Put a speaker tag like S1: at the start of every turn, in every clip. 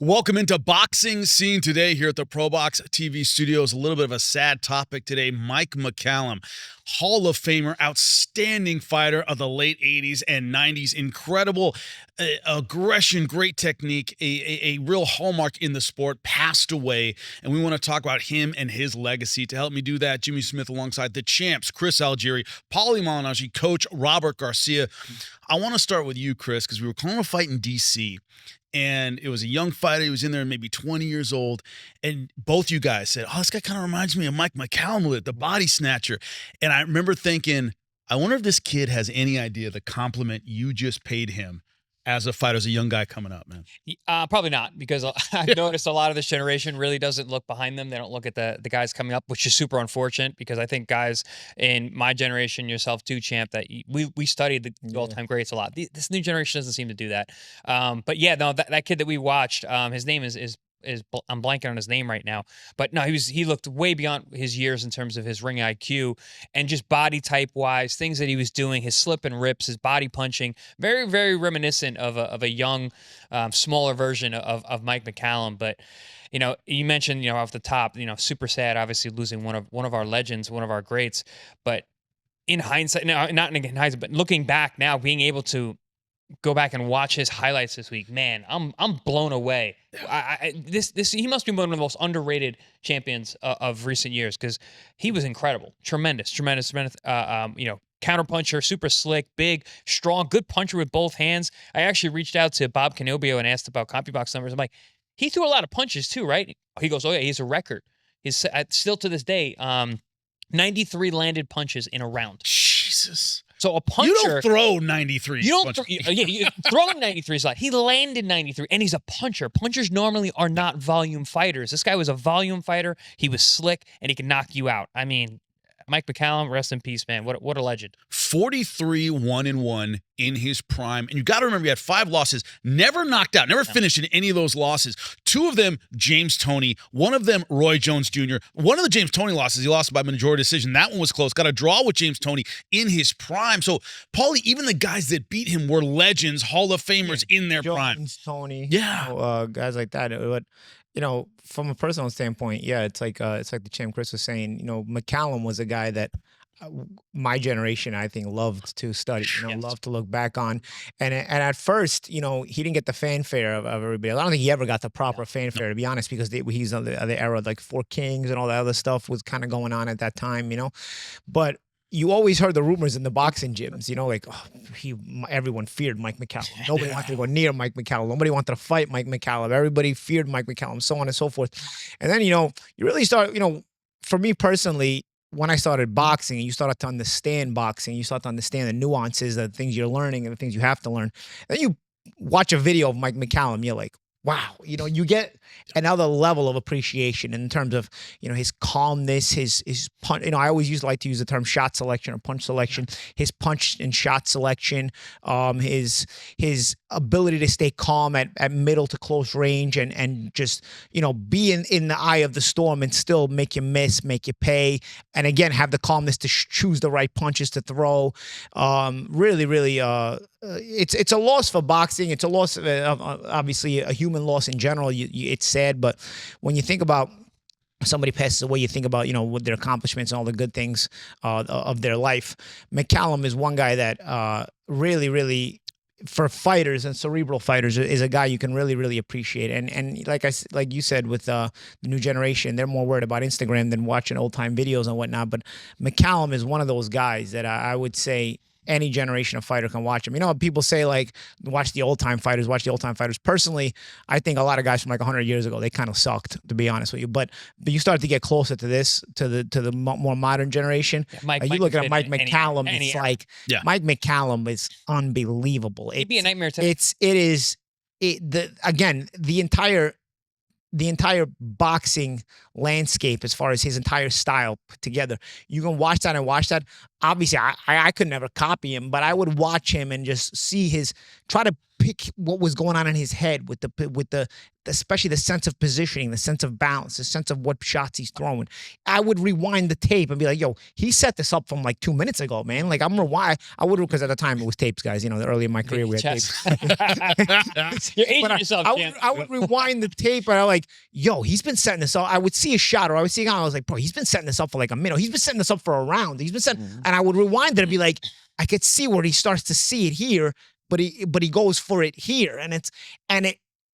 S1: Welcome into Boxing Scene Today here at the ProBox TV studios. A little bit of a sad topic today. Mike McCallum, Hall of Famer, outstanding fighter of the late 80s and 90s. Incredible aggression, great technique, a real hallmark in the sport, passed away. And we want to talk about him and his legacy. To help me do that, Jimmy Smith alongside the champs, Chris Algieri, Paulie Malignaggi, coach Robert Garcia. I want to start with you, Chris, because we were calling a fight in D.C., and it was a young fighter. He was in there maybe 20 years old. And both you guys said, oh, this guy kind of reminds me of Mike McCallum, the Body Snatcher. And I remember thinking, I wonder if this kid has any idea the compliment you just paid him as a fighter, as a young guy coming up, man.
S2: Probably not, because I've noticed a lot of this generation really doesn't look behind them. They don't look at the guys coming up, which is super unfortunate, because I think guys in my generation, yourself too, champ, that we studied the all-time greats a lot. This new generation doesn't seem to do that. But yeah, no, that kid that we watched, his name is I'm blanking on his name right now, but no, he looked way beyond his years in terms of his ring IQ and just body type wise, things that he was doing, his slip and rips, his body punching, very, very reminiscent of a young, smaller version of Mike McCallum. But you know, you mentioned, you know, off the top, you know, super sad, obviously losing one of our legends, one of our greats. But in hindsight, not in hindsight, but looking back now, being able to go back and watch his highlights this week, man, I'm blown away. He must be one of the most underrated champions of recent years, because he was incredible, tremendous. You know, counterpuncher, super slick, big, strong, good puncher with both hands. I actually reached out to Bob Canobio and asked about CompuBox numbers. I'm like, he threw a lot of punches too, right? He goes, oh yeah, he's a record. He's still to this day, 93 landed punches in a round.
S1: Jesus.
S2: So a puncher,
S1: you don't throw 93.
S2: You don't throwing 93 is a lot. He landed 93, and he's a puncher. Punchers normally are not volume fighters. This guy was a volume fighter. He was slick, and he can knock you out. I mean, Mike McCallum, rest in peace, man. What a legend.
S1: 43 1-1 in his prime. And you got to remember, he had 5 losses, never knocked out, never finished in any of those losses. 2 of them, James Toney. 1 of them, Roy Jones Jr. One of the James Toney losses, he lost by majority decision. That one was close. Got a draw with James Toney in his prime. So, Paulie, even the guys that beat him were legends, Hall of Famers in their prime.
S3: Jones, Toney,
S1: yeah,
S3: you know, guys like that. But you know, from a personal standpoint, yeah, it's like the champ Chris was saying. You know, McCallum was a guy that my generation, I think, loved to study. You know, loved to look back on. And at first, you know, he didn't get the fanfare of everybody. I don't think he ever got the proper fanfare, to be honest, because he's on the era, like Four Kings and all that other stuff was kind of going on at that time. You know, but you always heard the rumors in the boxing gyms, you know, like, oh, everyone feared Mike McCallum. Nobody wanted to go near Mike McCallum. Nobody wanted to fight Mike McCallum. Everybody feared Mike McCallum, so on and so forth. And then, you know, you really start, you know, for me personally, when I started boxing, you started to understand boxing, you start to understand the nuances, the things you're learning and the things you have to learn. Then you watch a video of Mike McCallum, you're like, wow, you know, you get another level of appreciation in terms of, you know, his calmness, his punch. You know, I always like to use the term shot selection or punch selection. His punch and shot selection, his ability to stay calm at middle to close range and just, you know, be in the eye of the storm and still make you miss, make you pay, and again have the calmness to choose the right punches to throw. Really, it's a loss for boxing. It's a loss, obviously, a human loss in general. It's sad, but when you think about somebody passes away, you think about, you know, what their accomplishments and all the good things of their life. McCallum is one guy that really, for fighters and cerebral fighters, is a guy you can really appreciate. And like you said, with the new generation, they're more worried about Instagram than watching old time videos and whatnot. But McCallum is one of those guys that I would say any generation of fighter can watch him. You know, people say, like, watch the old time fighters. Personally, I think a lot of guys from like 100 years ago, they kind of sucked, to be honest with you. But you start to get closer to this, to the more modern generation.
S2: Yeah,
S3: you look at Mike McCallum, it's like, Mike McCallum is unbelievable.
S2: It'd be a nightmare to
S3: the entire boxing landscape, as far as his entire style put together, you can watch that. obviously I could never copy him, but I would watch him and just see try to pick what was going on in his head with the especially the sense of positioning, the sense of balance, the sense of what shots he's throwing. I would rewind the tape and be like, yo, he set this up from like 2 minutes ago, man. Like, I'm rewind. I would, because at the time it was tapes, guys. You know, early in my career we had tapes.
S2: You're aging
S3: But
S2: yourself,
S3: I would rewind the tape and I'm like, yo, he's been setting this up. I would see a shot, or I would see a guy, I was like, bro, he's been setting this up for like a minute. He's been setting this up for a round. He's been setting, and I would rewind it and be like, I could see where he starts to see it here, but he goes for it here, and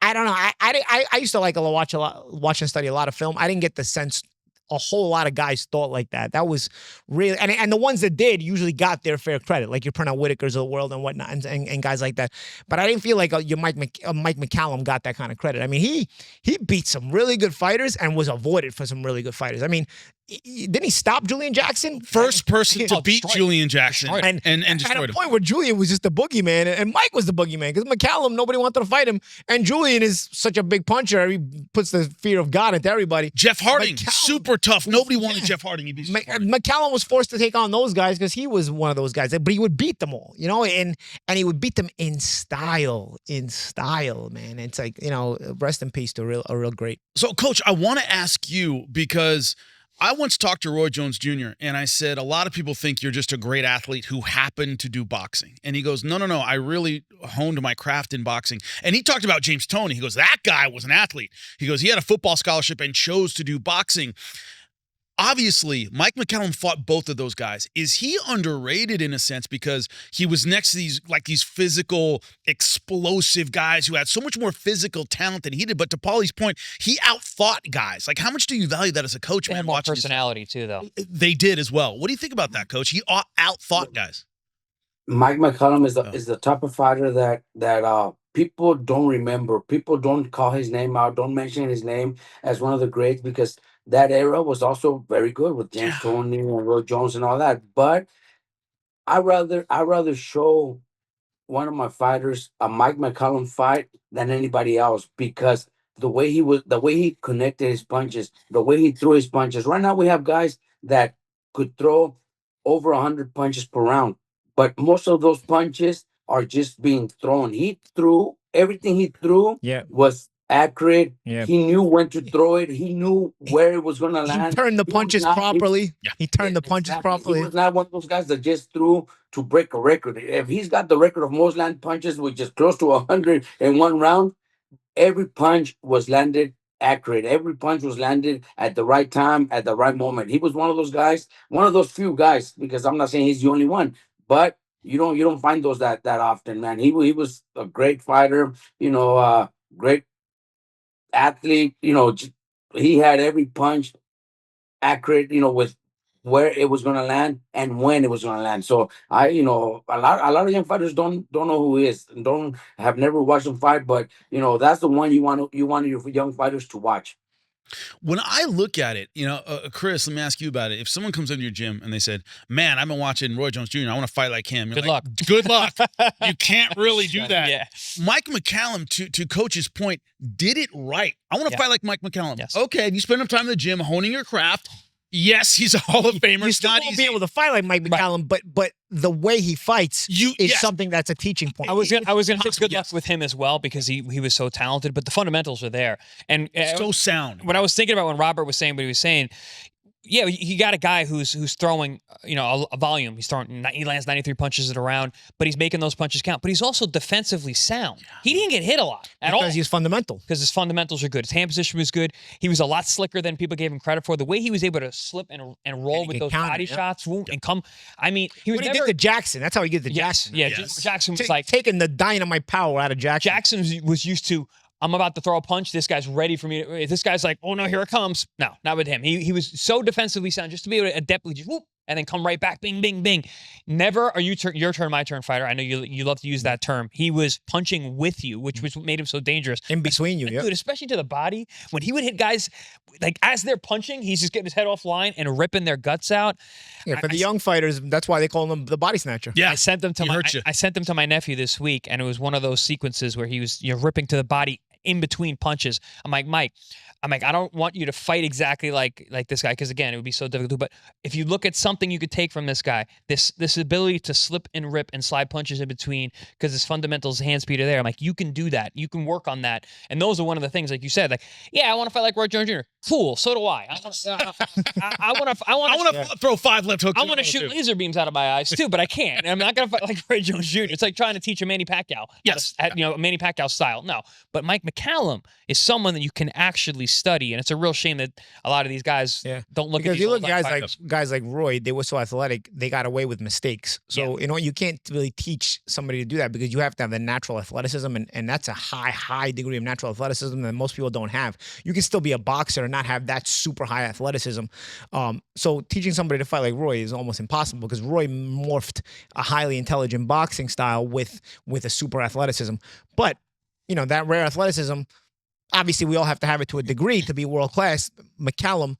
S3: I don't know. I used to like watch and study a lot of film. I didn't get the sense a whole lot of guys thought like that. That was really, and the ones that did usually got their fair credit, like your Pernell Whitakers of the world and whatnot, and guys like that. But I didn't feel like your Mike McCallum got that kind of credit. I mean, he beat some really good fighters and was avoided for some really good fighters. I mean, didn't he stop Julian Jackson?
S1: First person to beat Julian Jackson and destroyed
S3: at a
S1: him.
S3: point where Julian was just the boogeyman and Mike was the boogeyman, because McCallum, nobody wanted to fight him, and Julian is such a big puncher. He puts the fear of God into everybody.
S1: Jeff Harding, super tough. Nobody wanted Jeff Harding. He'd be
S3: McCallum was forced to take on those guys because he was one of those guys, but he would beat them all, you know, and he would beat them in style, man. It's like, you know, rest in peace to a real great.
S1: So, Coach, I want to ask you, because I once talked to Roy Jones Jr. and I said, a lot of people think you're just a great athlete who happened to do boxing. And he goes, no, I really honed my craft in boxing. And he talked about James Toney. He goes, that guy was an athlete. He goes, he had a football scholarship and chose to do boxing. Obviously, Mike McCallum fought both of those guys. Is he underrated in a sense because he was next to these physical, explosive guys who had so much more physical talent than he did? But to Paulie's point, he outthought guys. Like, how much do you value that as a coach?
S2: They had more personality too, though.
S1: They did as well. What do you think about that, Coach? He outthought guys.
S4: Mike McCallum is the type of fighter that people don't remember. People don't call his name out, don't mention his name as one of the greats, because that era was also very good with James Toney and Roy Jones and all that. But I rather show one of my fighters a Mike McCallum fight than anybody else, because the way he connected his punches, the way he threw his punches. Right now we have guys that could throw over 100 punches per round, but most of those punches are just being thrown. He threw everything he threw was accurate. He knew when to throw it. He knew where it was going to land.
S3: He turned the punches properly. He turned the punches properly.
S4: He was not one of those guys that just threw to break a record. If he's got the record of most land punches, which is close to 100 in one round, every punch was landed accurate. Every punch was landed at the right time, at the right moment. He was one of those guys, one of those few guys, because I'm not saying he's the only one, but you don't find those that often, man. He was a great fighter, you know, great athlete. You know, he had every punch accurate, you know, with where it was going to land and when it was going to land. So a lot of young fighters don't know who he is, and have never watched him fight, but you know, that's the one you want your young fighters to watch.
S1: When I look at it, you know, Chris, let me ask you about it. If someone comes into your gym and they said, man, I've been watching Roy Jones Jr., I want to fight like him.
S2: Good luck.
S1: Good luck. You can't really do that.
S2: Yeah.
S1: Mike McCallum, to Coach's point, did it right. I want to fight like Mike McCallum.
S2: Yes.
S1: Okay, you spend enough time in the gym honing your craft. Yes, he's a Hall of Famer.
S3: You still won't be able to fight like Mike McCallum, but the way he fights is something that's a teaching point.
S2: I was gonna say good luck with him as well, because he was so talented, but the fundamentals are there. And
S1: so sound.
S2: When I was thinking about when Robert was saying what he was saying, yeah, he got a guy who's throwing, you know, a volume. He lands 93 punches in a round, but he's making those punches count. But he's also defensively sound. He didn't get hit a lot at all.
S3: Because he's fundamental.
S2: Because his fundamentals are good. His hand position was good. He was a lot slicker than people gave him credit for. The way he was able to slip and roll with those body shots and come. I mean, he Yeah, Jackson was like
S3: taking the dynamite power out of Jackson.
S2: Jackson was used to, I'm about to throw a punch. This guy's ready for me. This guy's like, oh no, here it comes. No, not with him. He was so defensively sound, just to be able to adeptly just whoop and then come right back, bing, bing, bing. Never are your turn, my turn fighter. I know you love to use that term. He was punching with you, which was what made him so dangerous.
S3: In between you,
S2: Dude, especially to the body. When he would hit guys, like as they're punching, he's just getting his head offline and ripping their guts out.
S3: Yeah, for the young fighters, that's why they call him the Body Snatcher.
S1: Yeah,
S2: I sent them to my nephew this week, and it was one of those sequences where he was ripping to the body. in between punches. I'm like, Mike, I don't want you to fight exactly like this guy, because again, it would be so difficult. But if you look at something you could take from this guy, this ability to slip and rip and slide punches in between, because his fundamentals, hand speed are there. I'm like, you can do that. You can work on that. And those are one of the things, like you said, like, yeah, I want to fight like Roy Jones Jr. Cool. So do I. I want to
S1: throw 5 left hooks.
S2: I want to shoot laser beams out of my eyes too, but I can't. I'm not gonna fight like Roy Jones Jr. It's like trying to teach a Manny Pacquiao.
S1: Yes,
S2: Manny Pacquiao style. No, but Mike McCallum is someone that you can actually study, and it's a real shame that a lot of these guys don't look
S3: because
S2: at.
S3: You look at guys like Roy. They were so athletic. They got away with mistakes. So you can't really teach somebody to do that, because you have to have the natural athleticism, and that's a high degree of natural athleticism that most people don't have. You can still be a boxer and not have that super high athleticism. So teaching somebody to fight like Roy is almost impossible, because Roy morphed a highly intelligent boxing style with a super athleticism. But that rare athleticism, obviously we all have to have it to a degree to be world class. McCallum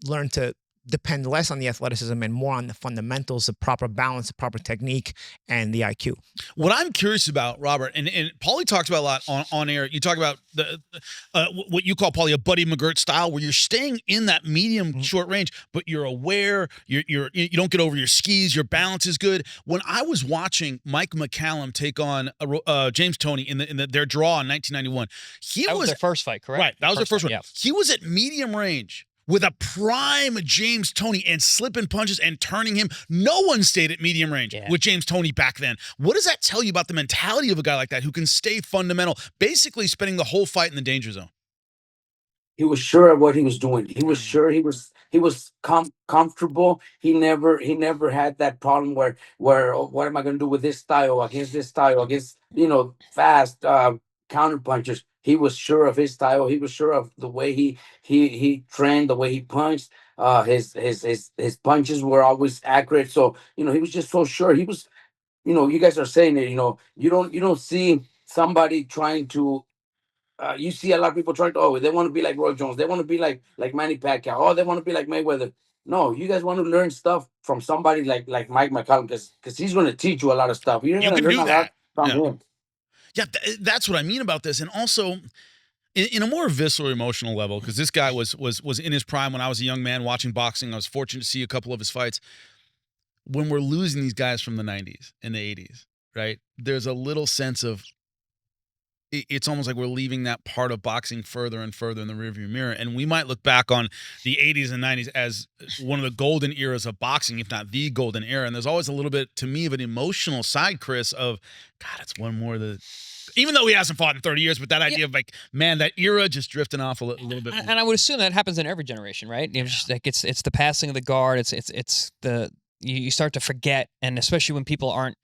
S3: learned to depend less on the athleticism and more on the fundamentals, the proper balance, the proper technique, and the IQ.
S1: What I'm curious about, Robert, and Paulie talks about a lot on air. You talk about the what you call, Paulie, a Buddy McGirt style, where you're staying in that medium short range, but you're aware. You don't get over your skis. Your balance is good. When I was watching Mike McCallum take on James Toney in their draw in 1991,
S2: that was their first fight, correct?
S1: Right, that was their first one.
S2: Yeah.
S1: He was at medium range with a prime James Toney and slipping punches and turning him. No one stayed at medium range with James Toney back then. What does that tell you about the mentality of a guy like that, who can stay fundamental, basically spending the whole fight in the danger zone?
S4: He was sure of what he was doing. He was sure he was comfortable. He never had that problem where what am I going to do with this style against this style against fast counter punchers. He was sure of his style. He was sure of the way he trained, the way he punched. His punches were always accurate. So he was just so sure. He was, you guys are saying it. You don't see somebody trying to. You see a lot of people trying to. They want to be like Roy Jones. They want to be like Manny Pacquiao. Oh, they want to be like Mayweather. No, you guys want to learn stuff from somebody like Mike McCallum, because he's going to teach you a lot of stuff. You're going to learn a lot from him.
S1: Yeah, that's what I mean about this. And also, in a more visceral, emotional level, because this guy was in his prime when I was a young man watching boxing. I was fortunate to see a couple of his fights. When we're losing these guys from the 90s and the 80s, right, there's a little sense of, it's almost like we're leaving that part of boxing further and further in the rearview mirror. And we might look back on the 80s and 90s as one of the golden eras of boxing, if not the golden era. And there's always a little bit, to me, of an emotional side, Chris, of, God, it's one more that, even though he hasn't fought in 30 years, but that idea of like, man, that era just drifting off a little bit.
S2: And I would assume that happens in every generation, right? Just like it's the passing of the guard. It's the, you start to forget, and especially when people aren't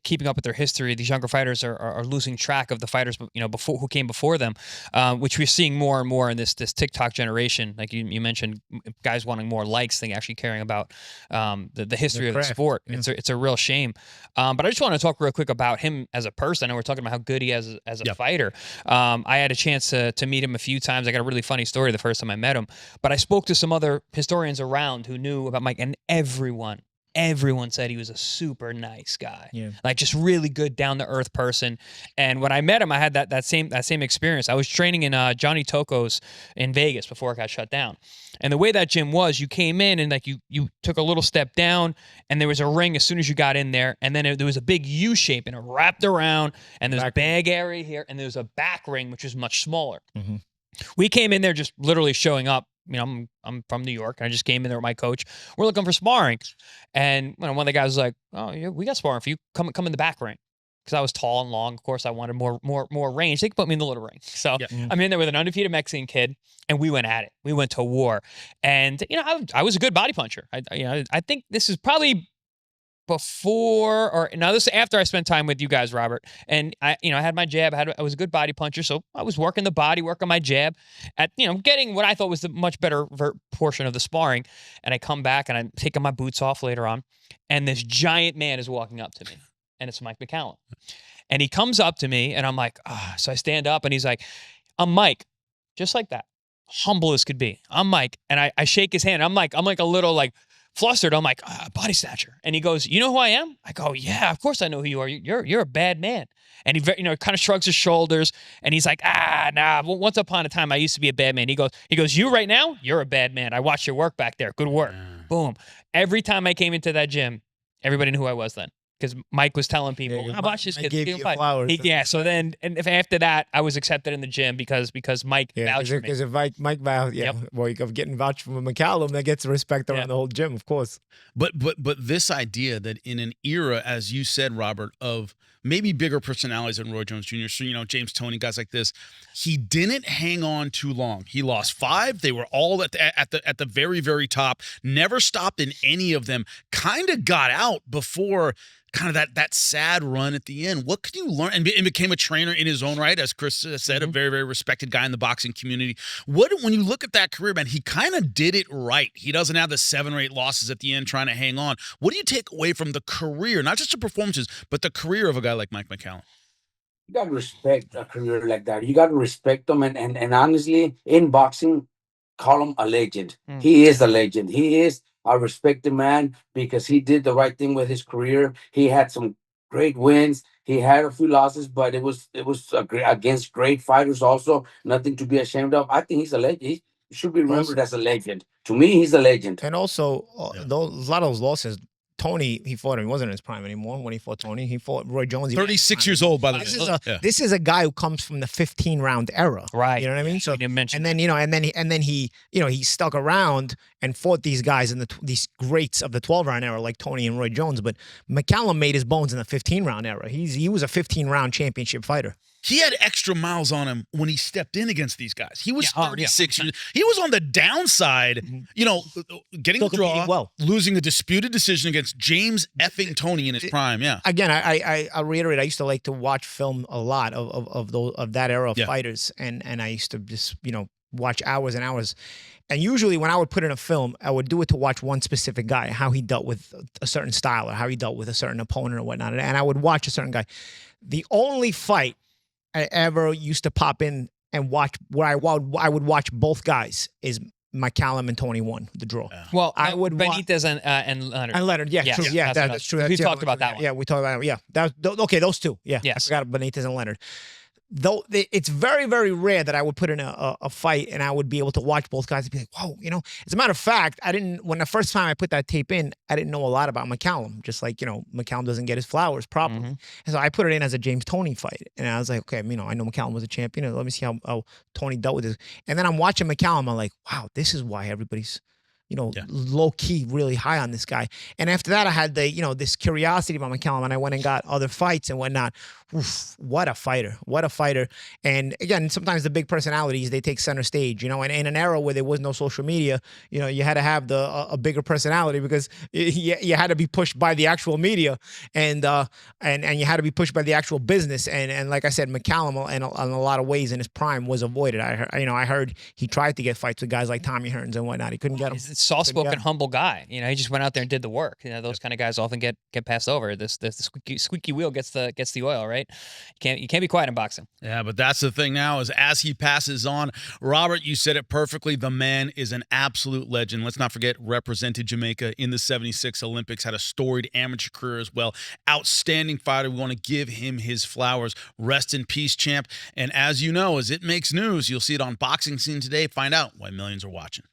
S2: keeping up with their history, these younger fighters are losing track of the fighters before, who came before them, which we're seeing more and more in this TikTok generation. Like you mentioned, guys wanting more likes than actually caring about the history of the sport. Yeah. It's a real shame. But I just want to talk real quick about him as a person. I know we're talking about how good he is as a fighter. I had a chance to meet him a few times. I got a really funny story the first time I met him, but I spoke to some other historians around who knew about Mike, and everyone said he was a super nice guy. Yeah. Like just really good, down-to-earth person. And when I met him, I had that same experience. I was training in Johnny Toco's in Vegas before it got shut down. And the way that gym was, you came in and like you took a little step down, and there was a ring as soon as you got in there, and then there was a big U shape, and it wrapped around, and there's a bag area here, and there was a back ring, which was much smaller. Mm-hmm. We came in there just literally showing up. I'm from New York, and I just came in there with my coach. We're looking for sparring, and one of the guys was like, "Oh, yeah, we got sparring for you. Come in the back ring." Because I was tall and long, of course, I wanted more range. They could put me in the little ring. So I'm in there with an undefeated Mexican kid, and we went at it. We went to war, and I was a good body puncher. I think this is probably before, or now this is after I spent time with you guys, Robert, and I had my jab. I was a good body puncher, so I was working the body, working my jab, at getting what I thought was the much better portion of the sparring. And I come back and I'm taking my boots off later on, and this giant man is walking up to me, and it's Mike McCallum, and he comes up to me, and I'm like, so I stand up, and he's like, "I'm Mike," just like that, humble as could be. "I'm Mike," and I shake his hand. I'm like a little like flustered. I'm like, Body Snatcher. And he goes, you know who I am? I go, yeah, of course I know who you are. You're a bad man. And he, kind of shrugs his shoulders and he's like, nah, once upon a time, I used to be a bad man. He goes, you right now, you're a bad man. I watched your work back there. Good work. Boom. Every time I came into that gym, everybody knew who I was then. Because Mike was telling people, how about this kid?
S3: Gave you flowers.
S2: So then, and if after that, I was accepted in the gym because Mike vouched for me.
S3: Because if Mike vouched, well, you're getting vouched from McCallum, that gets respect around the whole gym, of course.
S1: But this idea that in an era, as you said, Robert, of maybe bigger personalities than Roy Jones Jr., so, James Toney, guys like this, he didn't hang on too long. He lost 5. They were all at the very, very top, never stopped in any of them, kind of got out before kind of that sad run at the end. What could you learn? And became a trainer in his own right, as Chris said, a very, very respected guy in the boxing community. When you look at that career, man, he kind of did it right. He doesn't have the 7 or 8 losses at the end trying to hang on. What do you take away from the career, not just the performances, but the career of a guy like Mike McCallum?
S4: You got to respect a career like that. You got to respect them. And honestly, in boxing, call him a legend. He is a legend. He is a respected man because he did the right thing with his career. He had some great wins. He had a few losses, but it was against great fighters also. Nothing to be ashamed of. I think he's a legend. He should be remembered as a legend. To me, he's a legend.
S3: And also, a lot of those losses, Tony, he fought him. He wasn't in his prime anymore when he fought Tony. He fought Roy Jones.
S1: 36 years old, by the way.
S3: This is a guy who comes from the 15-round era,
S2: right?
S3: You know what I mean? So,
S2: and
S3: then he stuck around and fought these guys in these greats of the 12-round era, like Tony and Roy Jones. But McCallum made his bones in the 15-round era. He was a 15-round championship fighter.
S1: He had extra miles on him when he stepped in against these guys. He was 36 years. He was on the downside, getting a draw, losing a disputed decision against James effing Toney in his prime. Yeah.
S3: Again, I reiterate, I used to like to watch film a lot of that era of fighters, and I used to just watch hours and hours. And usually when I would put in a film, I would do it to watch one specific guy, how he dealt with a certain style or how he dealt with a certain opponent or whatnot. And I would watch a certain guy. The only fight I ever used to pop in and watch where I would watch both guys is McCallum and Tony won the draw.
S2: Well, I would Benitez and Leonard.
S3: And Leonard, true. Yeah, that's true.
S2: We talked about that one.
S3: Yeah, we talked about it. Yeah, okay, those two. Yeah,
S2: yes.
S3: I forgot Benitez and Leonard. Though it's very, very rare that I would put in a fight and I would be able to watch both guys and be like, whoa, As a matter of fact, when the first time I put that tape in, I didn't know a lot about McCallum. Just like, McCallum doesn't get his flowers properly. And so I put it in as a James Toney fight. And I was like, okay, I know McCallum was a champion. Let me see how Toney dealt with this. And then I'm watching McCallum. I'm like, wow, this is why everybody's low key, really high on this guy. And after that, I had this curiosity about McCallum, and I went and got other fights and whatnot. Oof, what a fighter. What a fighter. And again, sometimes the big personalities, they take center stage, and in an era where there was no social media, you had to have a bigger personality because you had to be pushed by the actual media and you had to be pushed by the actual business. And like I said, McCallum in a lot of ways in his prime was avoided. I heard he tried to get fights with guys like Tommy Hearns and whatnot. He couldn't get them.
S2: Soft-spoken, humble guy. He just went out there and did the work. Those kind of guys often get passed over. The squeaky wheel gets the oil, right? You can't be quiet in boxing.
S1: Yeah, but that's the thing now is as he passes on, Robert, you said it perfectly. The man is an absolute legend. Let's not forget, represented Jamaica in the '76 Olympics, had a storied amateur career as well. Outstanding fighter. We want to give him his flowers. Rest in peace, champ. And as you know, as it makes news, you'll see it on Boxing Scene Today. Find out why millions are watching.